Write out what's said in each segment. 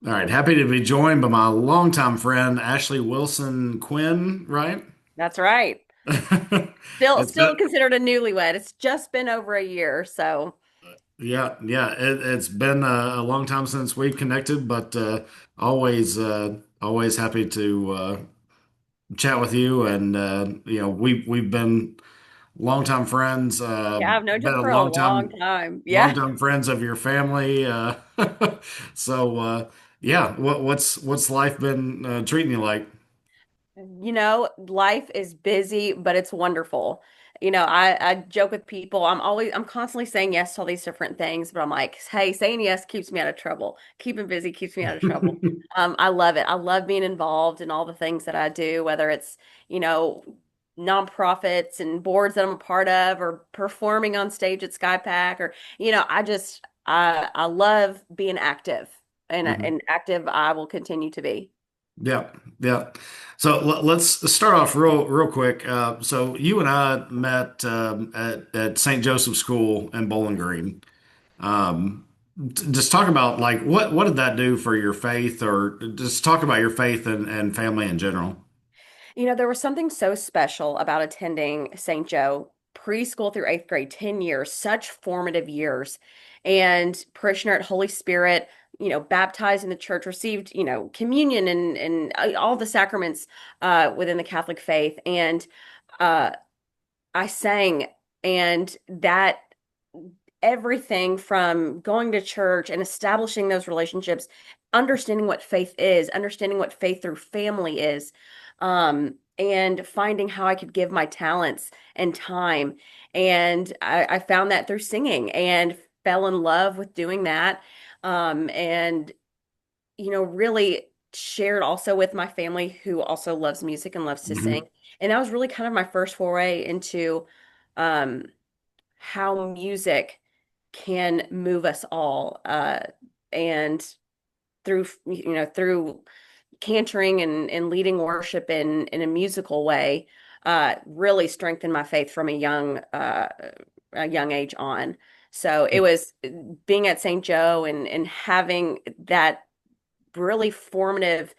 All right, happy to be joined by my longtime friend Ashlee Wilson Quinn, right? That's right. Still, It's been still considered a newlywed. It's just been over a year, so yeah, it's been a long time since we've connected, but always happy to chat with you. And we've been longtime friends, yeah, I've known each been other a for a long time. Yeah. longtime friends of your family. So yeah, what's life been treating you like? Life is busy, but it's wonderful. I joke with people. I'm constantly saying yes to all these different things, but I'm like, hey, saying yes keeps me out of trouble. Keeping busy keeps me out of trouble. I love it. I love being involved in all the things that I do, whether it's, you know, nonprofits and boards that I'm a part of or performing on stage at SkyPack or, I love being active and active I will continue to be. Yeah, yeah. So let's start off real quick. So you and I met at St. Joseph School in Bowling Green. Just talk about like what did that do for your faith, or just talk about your faith and family in general. There was something so special about attending St. Joe preschool through eighth grade, 10 years, such formative years. And parishioner at Holy Spirit, baptized in the church, received, communion and all the sacraments within the Catholic faith. And uh, I sang, and that everything from going to church and establishing those relationships, understanding what faith is, understanding what faith through family is, and finding how I could give my talents and time. And I found that through singing and fell in love with doing that. And, really shared also with my family who also loves music and loves to sing. Hmm. And that was really kind of my first foray into um, how music can move us all and through cantering and leading worship in a musical way really strengthened my faith from a young age on. So it was being at St. Joe and having that really formative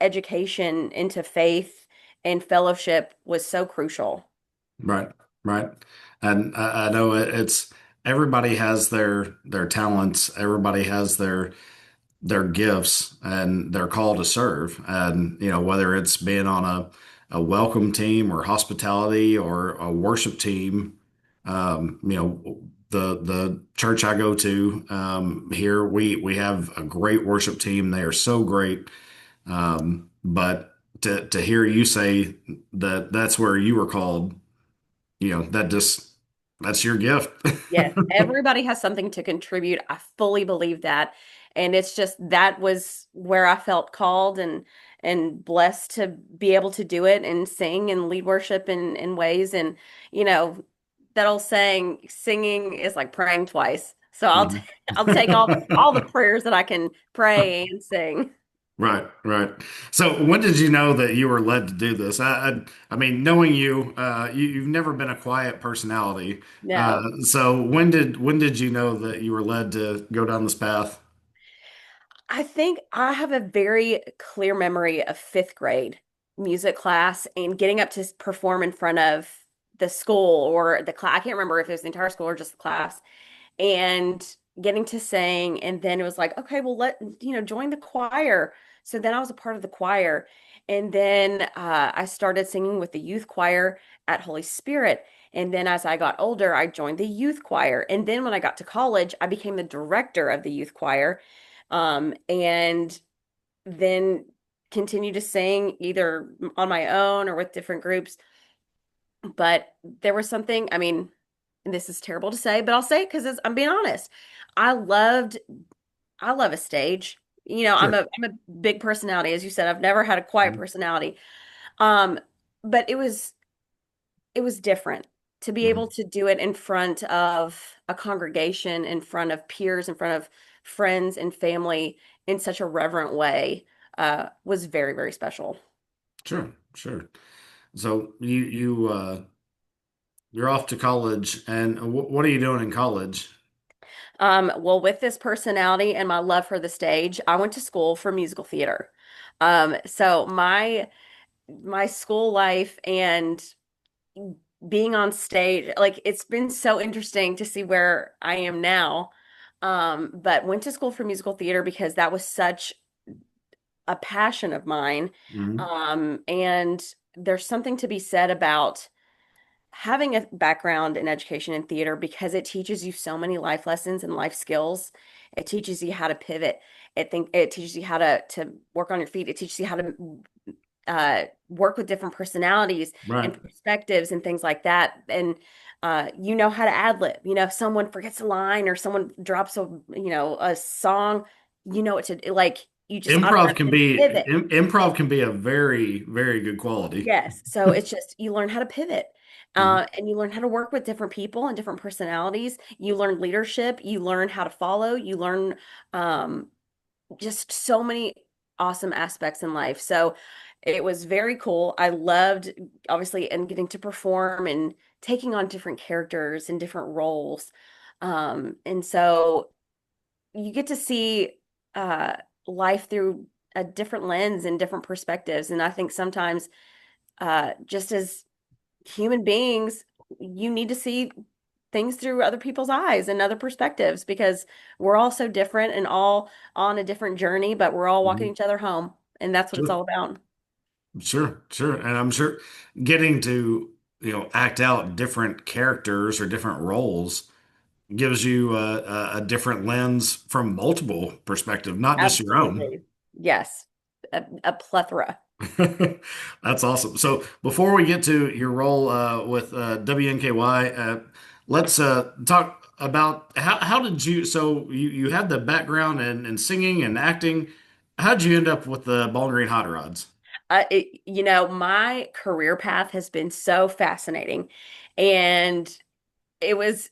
education into faith and fellowship was so crucial. Right, right. And I know it's everybody has their talents, everybody has their gifts and their call to serve. And, whether it's being on a welcome team or hospitality or a worship team, the church I go to here, we have a great worship team. They are so great. But to hear you say that that's where you were called, that's your gift. Yes, everybody has something to contribute. I fully believe that. And it's just that was where I felt called and blessed to be able to do it and sing and lead worship in ways. And you know, that old saying, singing is like praying twice. So Mhm. I'll take all the prayers that I can pray and sing. Right, right. So when did you know that you were led to do this? I mean, knowing you, you've never been a quiet personality. No. So when did you know that you were led to go down this path? I think I have a very clear memory of fifth grade music class and getting up to perform in front of the school or the class. I can't remember if it was the entire school or just the class, and getting to sing. And then it was like, okay, well, join the choir. So then I was a part of the choir. And then I started singing with the youth choir at Holy Spirit. And then as I got older, I joined the youth choir. And then when I got to college, I became the director of the youth choir and then continue to sing either on my own or with different groups. But there was something, I mean, and this is terrible to say, but I'll say it because I'm being honest. I loved, I love a stage. Sure. I'm a big personality, as you said. I've never had a quiet personality. Um, but it was different to be able Mhm. to do it in front of a congregation, in front of peers, in front of friends and family in such a reverent way was very, very special. Sure, sure. So you're off to college, and what are you doing in college? Well, with this personality and my love for the stage, I went to school for musical theater. So my school life and being on stage, like it's been so interesting to see where I am now. But went to school for musical theater because that was such a passion of mine. Hmm. And there's something to be said about having a background in education and theater because it teaches you so many life lessons and life skills. It teaches you how to pivot. It teaches you how to work on your feet. It teaches you how to work with different personalities Right. and perspectives and things like that. And you know how to ad lib. You know, if someone forgets a line or someone drops a song, you know what to like. You just automatically pivot. Improv can be a very, very good quality. Yes. So it's just you learn how to pivot. Mhm. And you learn how to work with different people and different personalities. You learn leadership. You learn how to follow. You learn um, just so many awesome aspects in life. So it was very cool. I loved, obviously, and getting to perform and taking on different characters and different roles. And so you get to see uh, life through a different lens and different perspectives. And I think sometimes just as human beings, you need to see things through other people's eyes and other perspectives because we're all so different and all on a different journey, but we're all walking Mhm. each other home. And that's what it's Sure, all about. sure, sure. And I'm sure getting to, act out different characters or different roles gives you a different lens from multiple perspective, not just your own. Absolutely. Yes. A plethora. That's awesome. So before we get to your role with WNKY, let's talk about how did you, so you had the background in singing and acting. How did you end up with the Bowling Green Hot Rods? My career path has been so fascinating. And it was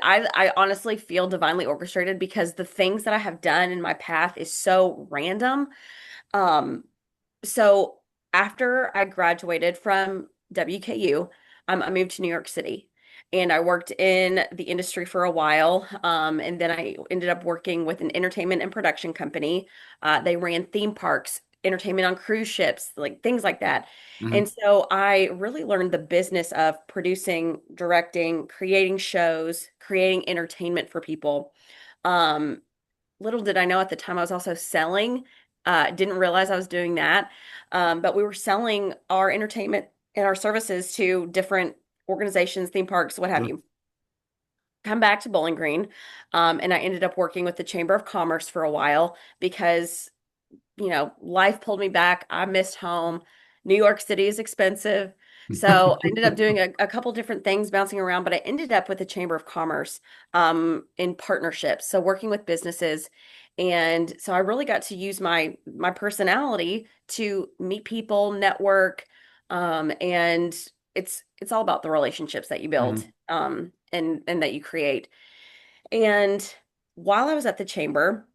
I honestly feel divinely orchestrated because the things that I have done in my path is so random. Um, so after I graduated from WKU, I moved to New York City and I worked in the industry for a while. And then I ended up working with an entertainment and production company. They ran theme parks, entertainment on cruise ships, like things like that. And Hmm. so I really learned the business of producing, directing, creating shows, creating entertainment for people. Um, Little did I know at the time I was also selling. Didn't realize I was doing that. But we were selling our entertainment and our services to different organizations, theme parks, what have Sure. you. Come back to Bowling Green. And I ended up working with the Chamber of Commerce for a while because life pulled me back. I missed home. New York City is expensive. So I ended up doing a couple different things bouncing around, but I ended up with the Chamber of Commerce in partnerships. So working with businesses. And so I really got to use my personality to meet people, network, and it's all about the relationships that you build Hmm. and that you create. And while I was at the chamber,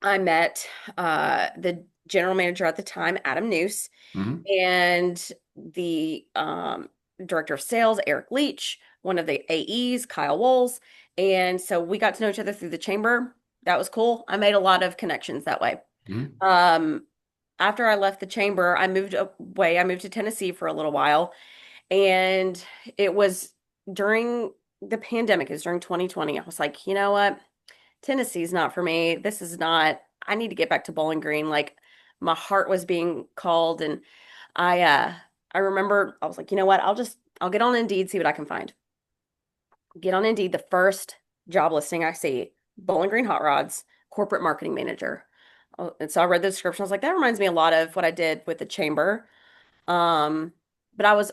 I met the general manager at the time, Adam Noose, Hmm. and the director of sales, Eric Leach, one of the AEs, Kyle Wolves. And so we got to know each other through the chamber. That was cool. I made a lot of connections that way. Hmm. Um, After I left the chamber, I moved away. I moved to Tennessee for a little while. And it was during the pandemic, it was during 2020. I was like, you know what? Tennessee's not for me. This is not, I need to get back to Bowling Green. Like my heart was being called and I uh I remember I was like, you know what? I'll get on Indeed, see what I can find. Get on Indeed, the first job listing I see, Bowling Green Hot Rods, corporate marketing manager. And so I read the description. I was like, that reminds me a lot of what I did with the chamber. Um, but I was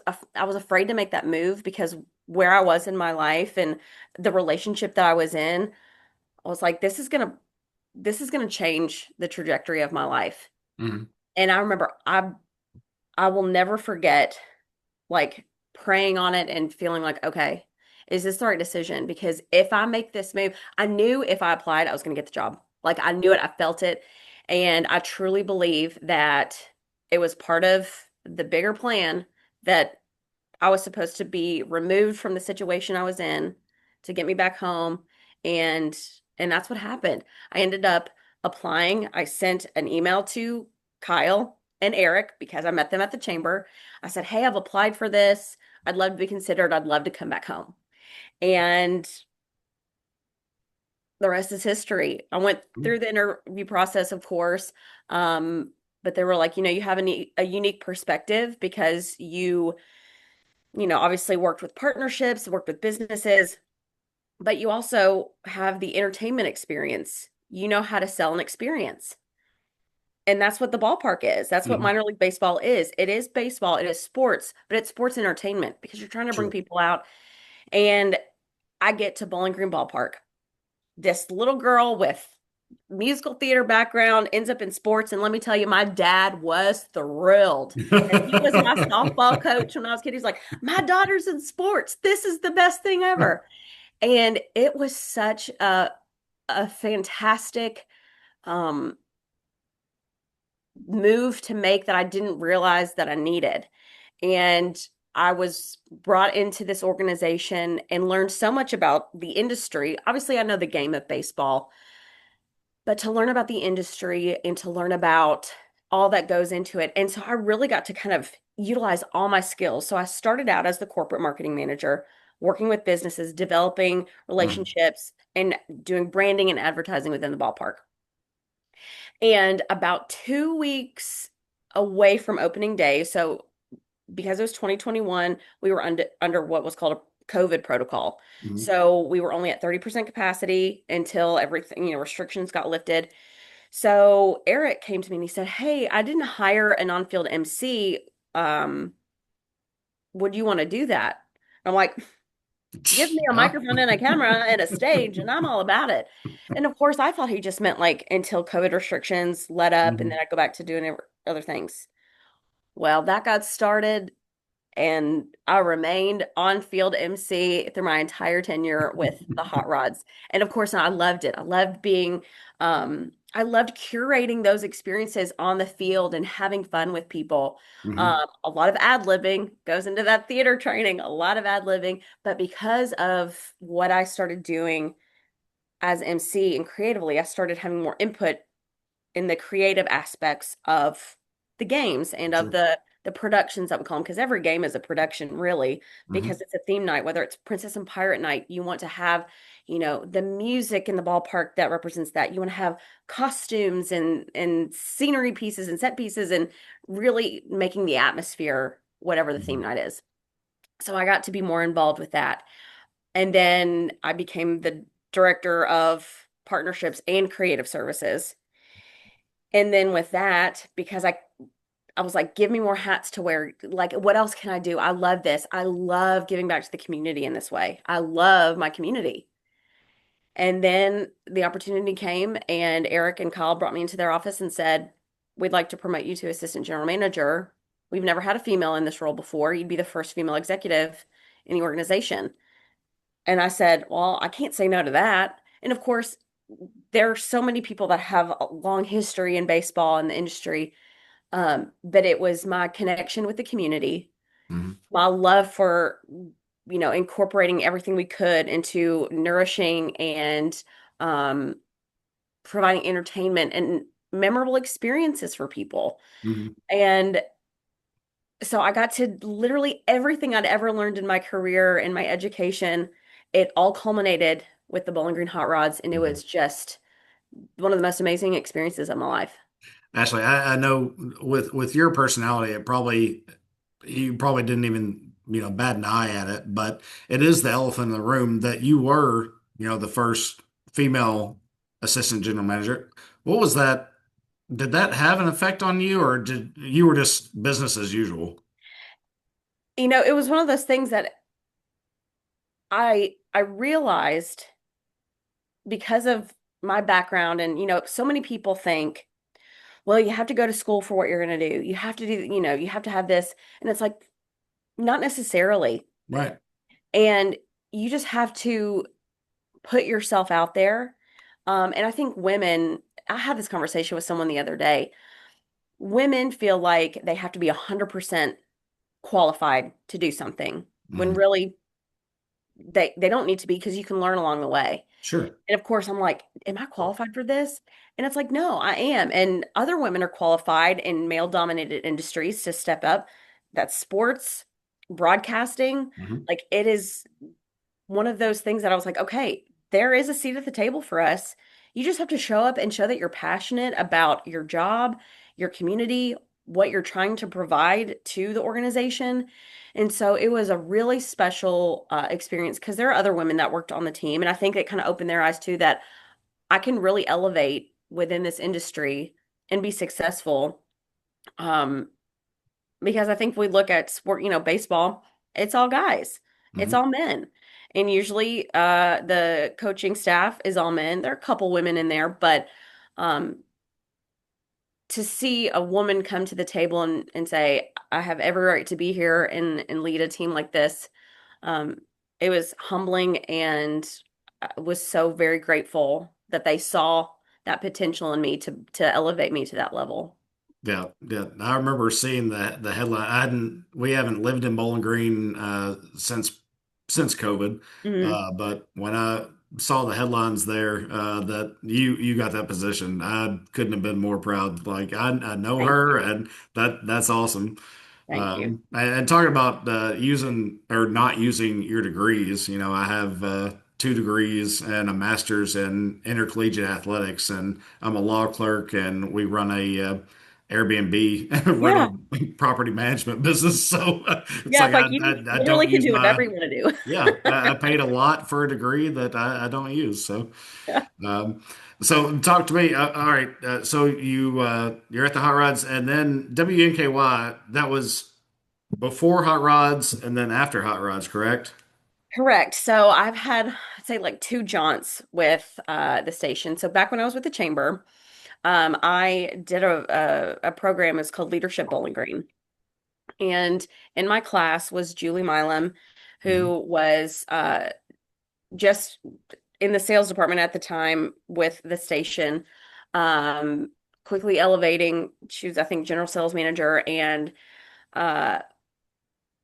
afraid to make that move because where I was in my life and the relationship that I was in, I was like, this is going to change the trajectory of my life. Hmm. And I remember I will never forget like praying on it and feeling like, okay, is this the right decision? Because if I make this move, I knew if I applied, I was going to get the job. Like I knew it, I felt it. And I truly believe that it was part of the bigger plan that I was supposed to be removed from the situation I was in to get me back home And and that's what happened. I ended up applying. I sent an email to Kyle and Eric because I met them at the chamber. I said, "Hey, I've applied for this. I'd love to be considered. I'd love to come back home." And the rest is history. I went through the interview process, of course, um, but they were like, you have a unique perspective because obviously worked with partnerships, worked with businesses, but you also have the entertainment experience. You know how to sell an experience. And that's what the ballpark is. That's what Hmm. minor league baseball is. It is baseball, it is sports, but it's sports entertainment because you're trying to bring Sure. people out. And I get to Bowling Green Ballpark. This little girl with musical theater background ends up in sports. And let me tell you, my dad was thrilled. And he was my softball coach when I was a kid. He's like, my daughter's in sports. This is the best thing ever. And it was such a fantastic um, move to make that I didn't realize that I needed. And I was brought into this organization and learned so much about the industry. Obviously, I know the game of baseball, but to learn about the industry and to learn about all that goes into it. And so I really got to kind of utilize all my skills. So I started out as the corporate marketing manager, working with businesses, developing Mhm. relationships, and doing branding and advertising within the ballpark. And about 2 weeks away from opening day, so because it was 2021, we were under what was called a COVID protocol. Mhm. So we were only at 30% capacity until everything, restrictions got lifted. So Eric came to me and he said, "Hey, I didn't hire an on-field MC. Would you want to do that?" I'm like, "Give me a Yeah. microphone and a camera and a stage, and I'm all about it." And of course, I thought he just meant like until COVID restrictions let up, and Mhm. then I'd go back to doing other things. Well, that got started and I remained on field MC through my entire tenure with the Hotrods. And of course, I loved it. I loved curating those experiences on the field and having fun with people. Mhm. A lot of ad libbing goes into that theater training, a lot of ad libbing. But because of what I started doing as MC and creatively, I started having more input in the creative aspects of the games and of Sure. the productions that we call them, because every game is a production really, Mhm. because it's a theme night, whether it's princess and pirate night. You want to have the music in the ballpark that represents that. You want to have costumes and scenery pieces and set pieces and really making the atmosphere whatever the theme Mhm. night is. So I got to be more involved with that, and then I became the director of partnerships and creative services. And then with that, because I was like, give me more hats to wear. Like, what else can I do? I love this. I love giving back to the community in this way. I love my community. And then the opportunity came, and Eric and Kyle brought me into their office and said, "We'd like to promote you to assistant general manager. We've never had a female in this role before. You'd be the first female executive in the organization." And I said, "Well, I can't say no to that." And of course, there are so many people that have a long history in baseball and the industry. But it was my connection with the community, Mhm. my love for, incorporating everything we could into nourishing and um, providing entertainment and memorable experiences for people. Mhm. And so I got to literally everything I'd ever learned in my career and my education. It all culminated with the Bowling Green Hot Rods, and it Mhm. was just one of the most amazing experiences of my life. Ashley, I know with your personality, you probably didn't even bat an eye at it, but it is the elephant in the room that you were the first female assistant general manager. What was that? Did that have an effect on you, or did you were just business as usual? It was one of those things that I realized because of my background, and so many people think, well, you have to go to school for what you're going to do. You have to do, you have to have this, and it's like not necessarily. Right. And you just have to put yourself out there. And I think women, I had this conversation with someone the other day. Women feel like they have to be 100% qualified to do something when Mhm. really they don't need to be, because you can learn along the way. Sure. And of course, I'm like, am I qualified for this? And it's like, no, I am. And other women are qualified in male dominated industries to step up. That's sports, broadcasting. Hmm. Like, it is one of those things that I was like, okay, there is a seat at the table for us. You just have to show up and show that you're passionate about your job, your community, what you're trying to provide to the organization. And so it was a really special experience because there are other women that worked on the team. And I think it kind of opened their eyes too that I can really elevate within this industry and be successful. Um, because I think we look at sport, baseball, it's all guys, it's Hmm. all men. And usually the coaching staff is all men. There are a couple women in there, but um, to see a woman come to the table and say, I have every right to be here and lead a team like this, um, it was humbling and I was so very grateful that they saw that potential in me to elevate me to that level. Yeah, yeah. I remember seeing the headline. We haven't lived in Bowling Green since COVID, Mhm. but when I saw the headlines there that you got that position, I couldn't have been more proud. Like I know Thank her, you. and that's awesome. Thank you. And talking about using or not using your degrees, I have 2 degrees and a master's in intercollegiate athletics, and I'm a law clerk, and we run a Airbnb Yeah. rental property management business. So it's Yeah, like it's like you I literally don't can use do whatever my, you want to do. yeah, I paid a lot for a degree that I don't use. Um, so talk to me. All right. So you're at the Hot Rods, and then WNKY. That was before Hot Rods and then after Hot Rods, correct? Correct. So I've had, I'd say, like two jaunts with the station. So back when I was with the chamber, I did a program. It's called Leadership Bowling Green, and in my class was Julie Milam, Hmm. who was just in the sales department at the time with the station, um, quickly elevating. She was, I think, general sales manager and uh,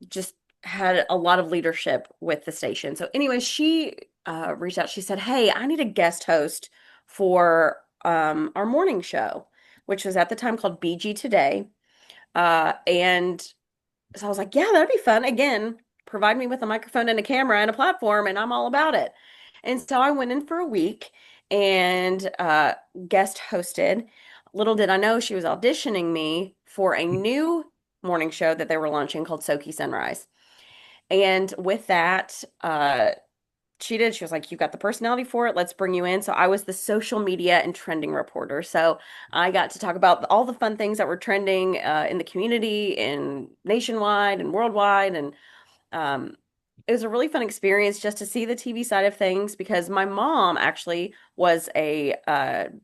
just had a lot of leadership with the station. So, anyway, she reached out. She said, "Hey, I need a guest host for our morning show, which was at the time called BG Today." And so I was like, "Yeah, that'd be fun." Again, provide me with a microphone and a camera and a platform, and I'm all about it. And so I went in for a week and guest hosted. Little did I know she was auditioning me for a new morning show that they were launching called Soki Sunrise. And with that, she did. She was like, "You got the personality for it. Let's bring you in." So I was the social media and trending reporter. So I got to talk about all the fun things that were trending in the community and nationwide and worldwide. And um, it was a really fun experience just to see the TV side of things because my mom actually was a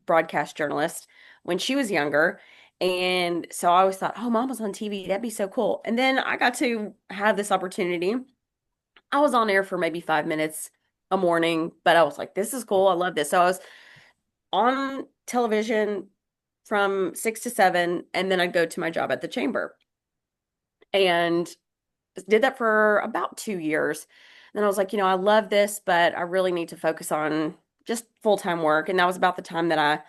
broadcast journalist when she was younger. And so I always thought, oh, mom was on TV. That'd be so cool. And then I got to have this opportunity. I was on air for maybe 5 minutes a morning, but I was like, this is cool. I love this. So I was on television from 6 to 7, and then I'd go to my job at the chamber and did that for about 2 years. Then I was like, I love this, but I really need to focus on just full-time work. And that was about the time that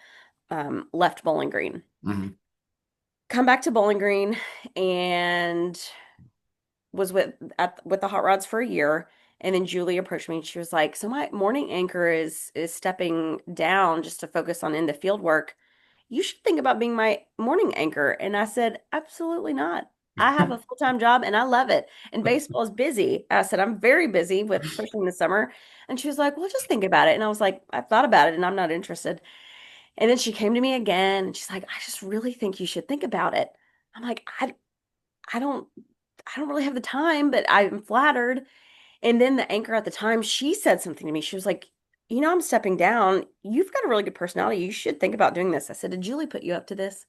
I left Bowling Green. Hmm. Come back to Bowling Green and was with the Hot Rods for a year, and then Julie approached me and she was like, "So my morning anchor is stepping down just to focus on in the field work. You should think about being my morning anchor." And I said, "Absolutely not. I have a full-time job and I love it. And baseball is busy." I said, "I'm very busy with especially in the summer." And she was like, "Well, just think about it." And I was like, "I've thought about it and I'm not interested." And then she came to me again and she's like, "I just really think you should think about it." I'm like, I don't I don't really have the time, but I'm flattered. And then the anchor at the time, she said something to me. She was like, I'm stepping down. You've got a really good personality. You should think about doing this." I said, "Did Julie put you up to this?"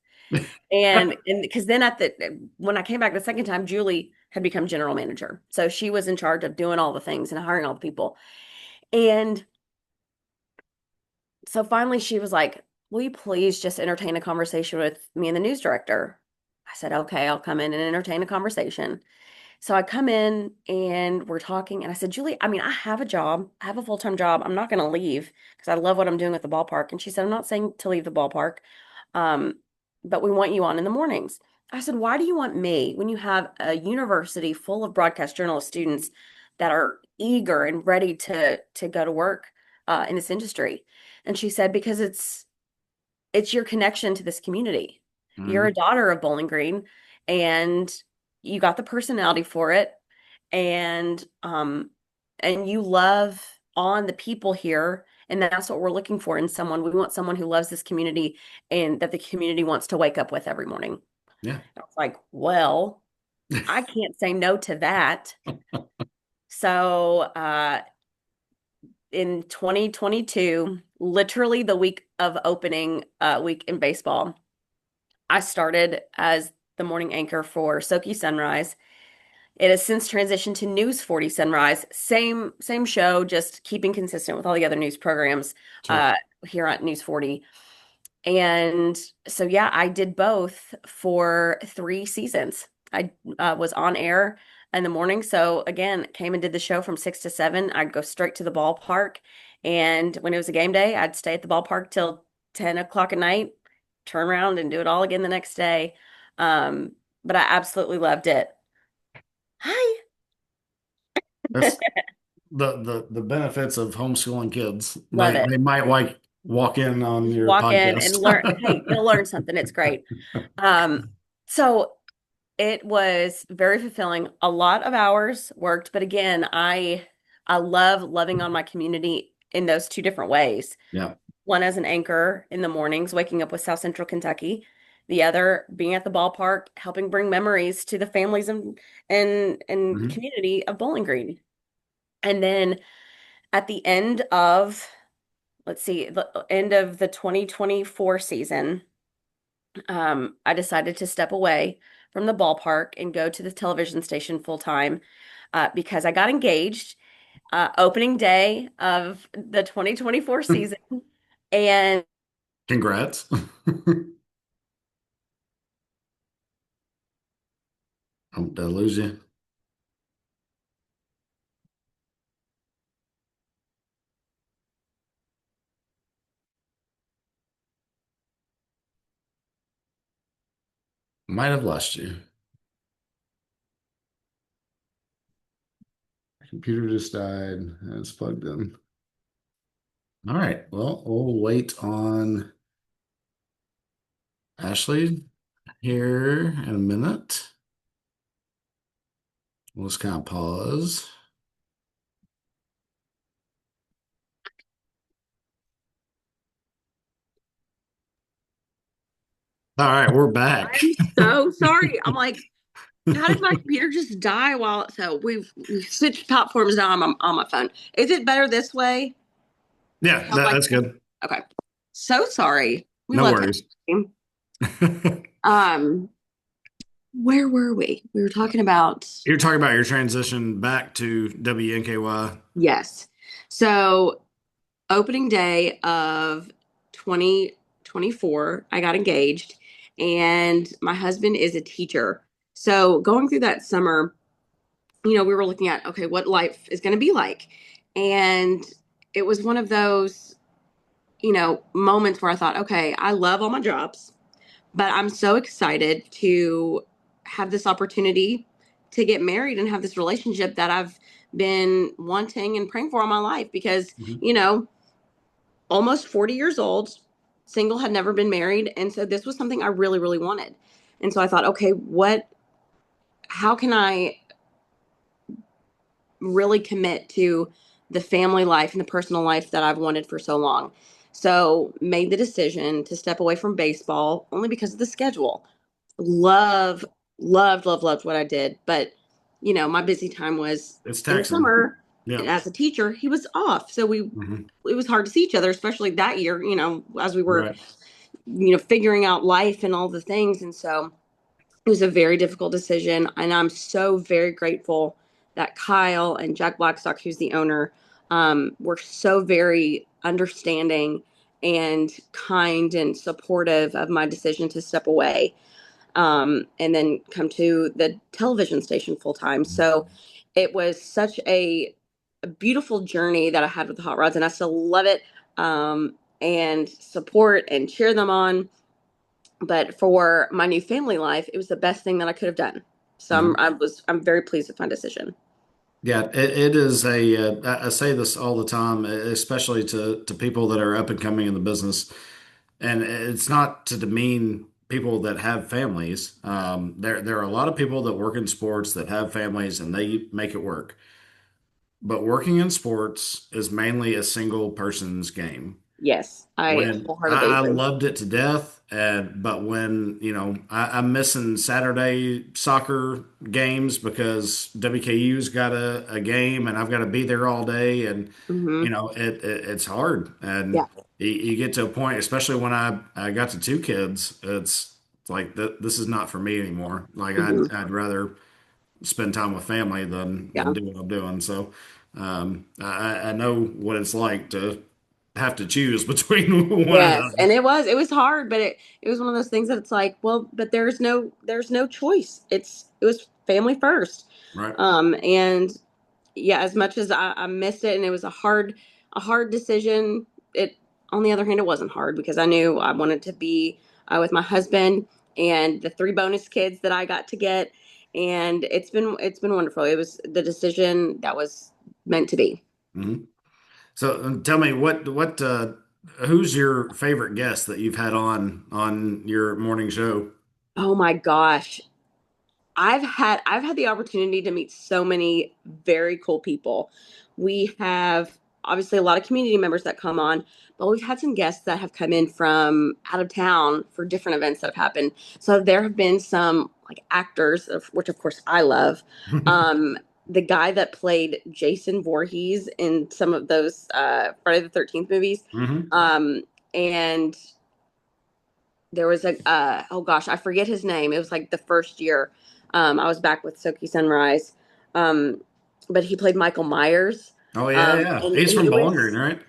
And because then when I came back the second time, Julie had become general manager. So she was in charge of doing all the things and hiring all the people. And so finally she was like, "Will you please just entertain a conversation with me and the news director?" I said, "Okay, I'll come in and entertain a conversation." So I come in and we're talking, and I said, Julie, I mean, I have a job. I have a full-time job. I'm not going to leave because I love what I'm doing at the ballpark. And she said, I'm not saying to leave the ballpark, um, but we want you on in the mornings. I said, why do you want me when you have a university full of broadcast journalist students that are eager and ready to go to work in this industry? And she said, because it's your connection to this community. You're a Mhm. daughter of Bowling Green, and you got the personality for it, and you love on the people here, and that's what we're looking for in someone. We want someone who loves this community and that the community wants to wake up with every morning. Yeah. I was like, well, I can't say no to that. So, in 2022, literally the week of opening week in baseball, I started as the morning anchor for Soki Sunrise. It has since transitioned to News 40 Sunrise. Same show, just keeping consistent with all the other news programs Sure. uh, here at News 40. And so, yeah, I did both for 3 seasons. I was on air in the morning. So, again, came and did the show from 6 to 7. I'd go straight to the ballpark. And when it was a game day, I'd stay at the ballpark till 10 o'clock at night, turn around and do it all again the next day. But I absolutely loved it. Hi. That's the benefits of homeschooling kids. Love it. They might like walk in on Just your walk in and podcast. learn. Hey, you'll learn something. It's great. So it was very fulfilling. A lot of hours worked, but again, I love loving on my community in those two different ways. Yeah. One as an anchor in the mornings, waking up with South Central Kentucky. The other being at the ballpark, helping bring memories to the families and Hmm. community of Bowling Green. And then at the end of, let's see, the end of the 2024 season, I decided to step away from the ballpark and go to the television station full time because I got engaged opening day of the 2024 season. And Congrats. Did I lose you? Might have lost you. Computer just died and it's plugged in. All right. Well, we'll wait on Ashley here in a minute. We'll just kind of pause. All right, we're back. I'm so sorry. I'm like, how did my computer just die while so we've switched platforms now. I'm on my phone. Is it better this way? Yeah, Sounds like that's good. okay. So sorry. We No love worries. technology. Um, where were we? We were talking about You're talking about your transition back to WNKY. yes. So opening day of 2024, I got engaged, and my husband is a teacher. So going through that summer, we were looking at, okay, what life is going to be like. And it was one of those, moments where I thought, okay, I love all my jobs, but I'm so excited to have this opportunity to get married and have this relationship that I've been wanting and praying for all my life because, Mhm. almost 40 years old, single, had never been married. And so this was something I really, really wanted. And so I thought, okay, how can I really commit to the family life and the personal life that I've wanted for so long? So made the decision to step away from baseball only because of the schedule. Love, loved what I did. But, my busy time was It's in the taxing. summer. And Yeah. as a teacher, he was off. So Hmm. it was hard to see each other, especially that year, as we were, Right. figuring out life and all the things. And so it was a very difficult decision. And I'm so very grateful that Kyle and Jack Blackstock, who's the owner, were so very understanding and kind and supportive of my decision to step away. and then come to the television station full time. So it was such a beautiful journey that I had with the Hot Rods, and I still love it, and support and cheer them on. But for my new family life, it was the best thing that I could have done. So Mhm. I'm very pleased with my decision. Yeah, it is I say this all the time, especially to people that are up and coming in the business. And it's not to demean people that have families. There are a lot of people that work in sports that have families and they make it work. But working in sports is mainly a single person's game. Yes, I When wholeheartedly I agree. loved it to death, and but when I'm missing Saturday soccer games because WKU's got a game and I've got to be there all day, and Hmm. it's hard, Yeah. and you get to a point, especially when I got to two kids, it's like this is not for me anymore. Like Hmm. I'd rather spend time with family than Yeah. do what I'm doing. So I know what it's like to have to choose between one or the Yes, other. and it was hard, but it was one of those things that it's like, well, but there's no choice. It was family first. Right. And yeah, as much as I missed it and it was a hard decision, it on the other hand it wasn't hard because I knew I wanted to be with my husband and the three bonus kids that I got to get, and it's been wonderful. It was the decision that was meant to be. Mhm. So tell me who's your favorite guest that you've had on your morning show? Oh my gosh. I've had the opportunity to meet so many very cool people. We have obviously a lot of community members that come on, but we've had some guests that have come in from out of town for different events that have happened. So there have been some like actors, which of course I love. Um, the guy that played Jason Voorhees in some of those Friday the 13th movies, Hmm. um, and there was oh gosh, I forget his name. It was like the first year I was back with Soki Sunrise. Um, but he played Michael Myers. Oh yeah, yeah. He's And from it Bowling Green, was right?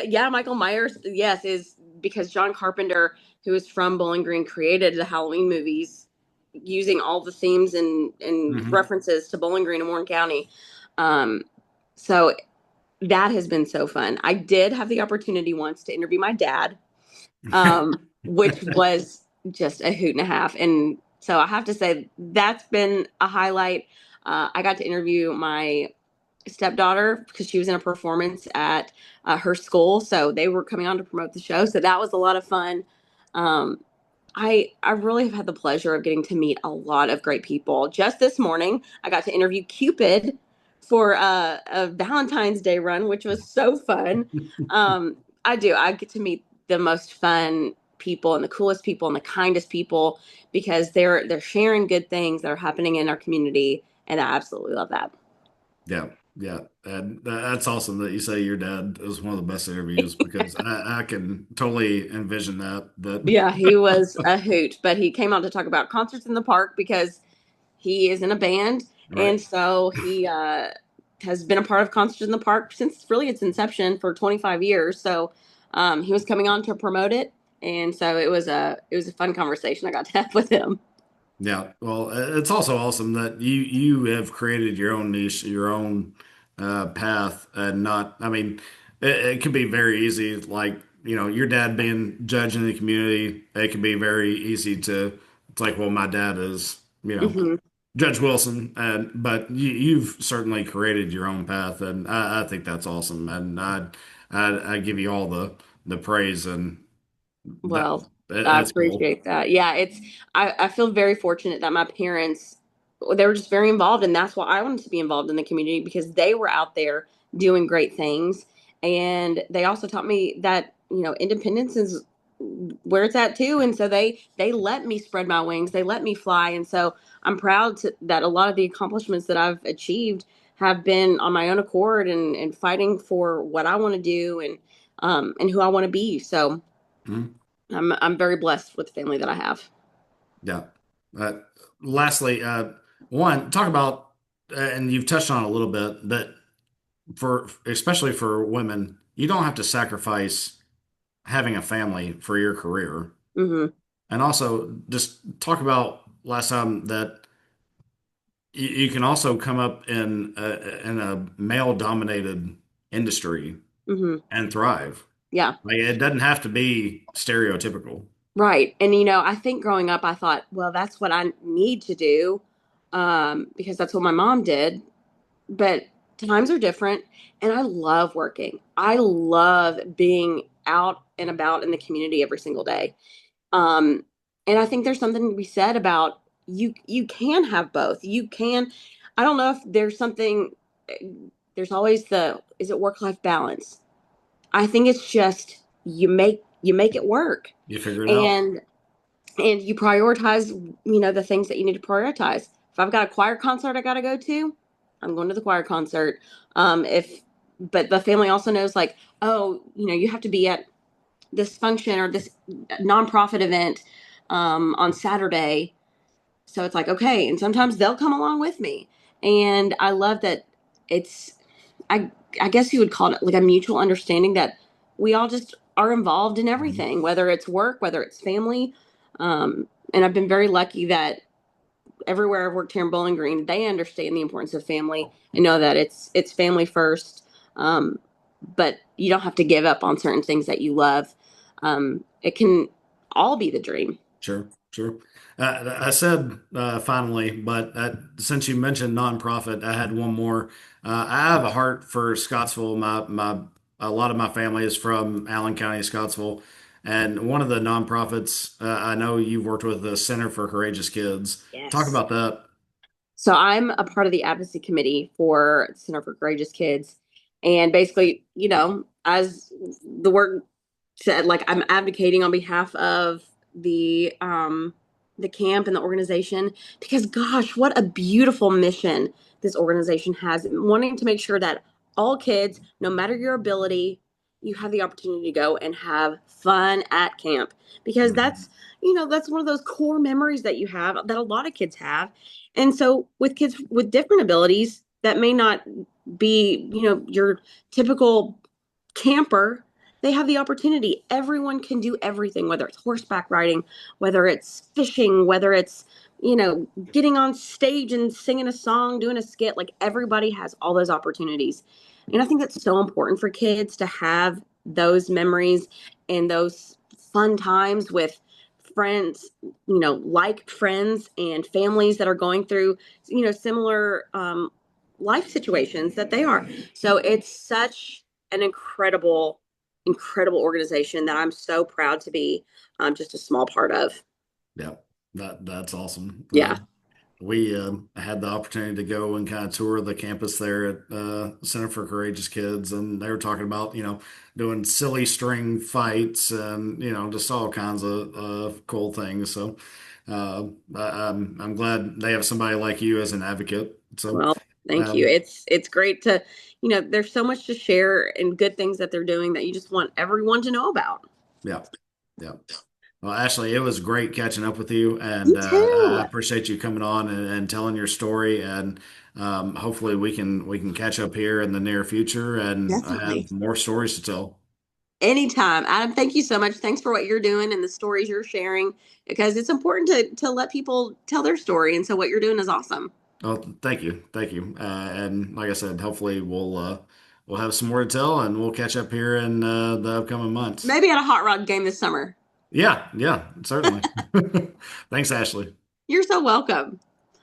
yeah, Michael Myers, yes, is because John Carpenter, who is from Bowling Green, created the Halloween movies using all the themes and Hmm. references to Bowling Green and Warren County. Um, so that has been so fun. I did have the opportunity once to interview my dad, which was just a hoot and a half. And so I have to say that's been a highlight. I got to interview my stepdaughter because she was in a performance at her school, so they were coming on to promote the show. So that was a lot of fun. Um, I really have had the pleasure of getting to meet a lot of great people. Just this morning, I got to interview Cupid for a Valentine's Day run, which was so fun. Um, I get to meet the most fun people and the coolest people and the kindest people because they're sharing good things that are happening in our community, and I absolutely love that. Yeah, yeah, and that's awesome that you say your dad is one of the best interviews because I can totally envision that. But Yeah, he was a hoot, but he came out to talk about concerts in the park because he is in a band, right, and so he has been a part of Concerts in the Park since really its inception for 25 years. So he was coming on to promote it, and so it was a fun conversation I got to have with him. yeah. Well, it's also awesome that you have created your own niche, your own path, and not. I mean, it can be very easy, like your dad being judge in the community. It can be very easy to. It's like, well, my dad is, Hmm. Judge Wilson, and but you've certainly created your own path, and I think that's awesome, and I give you all the praise, and that Well, I that's cool. appreciate that. Yeah, I feel very fortunate that my parents they were just very involved, and that's why I wanted to be involved in the community because they were out there doing great things, and they also taught me that independence is where it's at too, and so they let me spread my wings, they let me fly, and so I'm proud that a lot of the accomplishments that I've achieved have been on my own accord and fighting for what I want to do and who I want to be. So Mhm. I'm very blessed with the family that I have. Yeah. Uh, Lastly, one talk about, and you've touched on it a little bit, but for especially for women, you don't have to sacrifice having a family for your career. Hmm. And also just talk about last time that you can also come up in a male-dominated industry Hmm. and thrive. Yeah. Like it doesn't have to be stereotypical. Right. And I think growing up, I thought, well, that's what I need to do, because that's what my mom did. But times are different, and I love working. I love being out and about in the community every single day. Um, and I think there's something to be said about you can have both. You can. I don't know if there's something. There's always the is it work-life balance? I think it's just you make it work, You figure it out. and you prioritize, the things that you need to prioritize. If I've got a choir concert I got to go to, I'm going to the choir concert. If But the family also knows, like, oh, you have to be at this function or this nonprofit event on Saturday. So it's like, okay, and sometimes they'll come along with me. And I love that it's I I guess you would call it like a mutual understanding that we all just are involved in Mhm. everything, whether it's work, whether it's family. And I've been very lucky that everywhere I've worked here in Bowling Green, they understand the importance of family and know that it's family first. Um, but you don't have to give up on certain things that you love. It can all be the dream. Sure, sure. I said finally, but since you mentioned nonprofit, I had one more. I have a heart for Scottsville. A lot of my family is from Allen County, Scottsville, and one of the nonprofits I know you've worked with, the Center for Courageous Kids. Talk Yes. about that. So I'm a part of the advocacy committee for Center for Courageous Kids. And basically, as the word said, like, I'm advocating on behalf of the camp and the organization, because gosh, what a beautiful mission this organization has, wanting to make sure that all kids, no matter your ability, you have the opportunity to go and have fun at camp, because Mhm. that's one of those core memories that you have, that a lot of kids have. And so with kids with different abilities that may not be, your typical camper, they have the opportunity. Everyone can do everything, whether it's horseback riding, whether it's fishing, whether it's, getting on stage and singing a song, doing a skit. Like, everybody has all those opportunities. And I think that's so important for kids to have those memories and those fun times with friends, like friends and families that are going through, similar life situations that they are. So it's such an incredible organization that I'm so proud to be just a small part of. Yeah, that's awesome. Yeah. We had the opportunity to go and kind of tour the campus there at Center for Courageous Kids, and they were talking about, doing silly string fights and, just all kinds of cool things. So I'm glad they have somebody like you as an advocate. So, Well, thank you. um, It's great to, there's so much to share and good things that they're doing that you just want everyone to know about. yeah, yeah. Well, Ashley, it was great catching up with you, You and I too. appreciate you coming on and telling your story. And hopefully, we can catch up here in the near future, and I Definitely. have more stories to tell. Anytime. Adam, thank you so much. Thanks for what you're doing and the stories you're sharing, because it's important to let people tell their story. And so what you're doing is awesome. Well, thank you. And like I said, hopefully we'll have some more to tell, and we'll catch up here in the upcoming months. Maybe at a hot rod game this summer. Yeah, yeah, certainly. Thanks, Ashley. You're so welcome.